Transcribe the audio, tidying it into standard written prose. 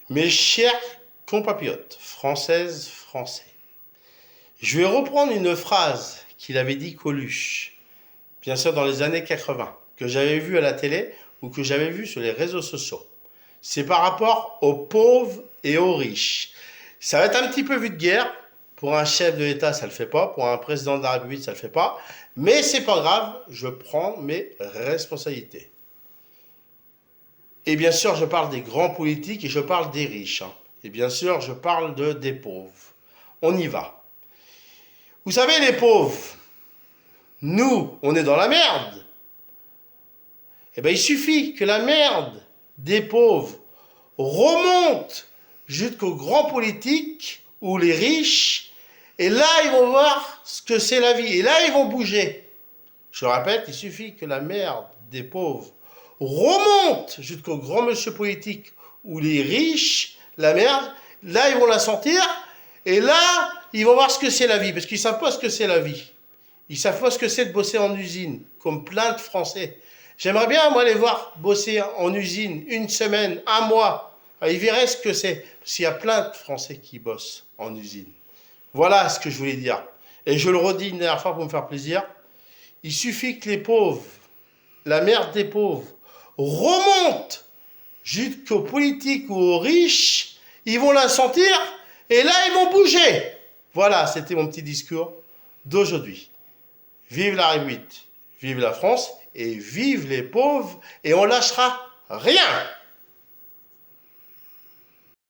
Mes chers compatriotes, françaises, français, je vais reprendre une phrase qu'il avait dit Coluche, bien sûr dans les années 80, que j'avais vue à la télé ou que j'avais vue sur les réseaux sociaux. C'est par rapport aux pauvres et aux riches. Ça va être un petit peu vu de guerre. Pour un chef de l'État, ça ne le fait pas. Pour un président de la République, ça ne le fait pas. Mais c'est pas grave, je prends mes responsabilités. Et bien sûr, je parle des grands politiques et je parle des riches. Et bien sûr, je parle des pauvres. On y va. Vous savez, les pauvres, nous, on est dans la merde. Eh bien, il suffit que la merde des pauvres remonte jusqu'aux grands politiques ou les riches, et là, ils vont voir ce que c'est la vie. Et là, ils vont bouger. Je répète, il suffit que la merde des pauvres remonte jusqu'aux grands monsieur politiques ou les riches, la merde, là, ils vont la sentir, et là, ils vont voir ce que c'est la vie, parce qu'ils ne savent pas ce que c'est la vie. Ils ne savent pas ce que c'est de bosser en usine, comme plein de Français. J'aimerais bien, moi, les voir bosser en usine une semaine, un mois. Ils verraient ce que c'est. Parce qu'il y a plein de Français qui bossent en usine. Voilà ce que je voulais dire. Et je le redis une dernière fois pour me faire plaisir. Il suffit que les pauvres, la merde des pauvres, remonte jusqu'aux politiques ou aux riches. Ils vont la sentir et là, ils vont bouger. Voilà, c'était mon petit discours d'aujourd'hui. Vive la République, vive la France et vive les pauvres et on lâchera rien.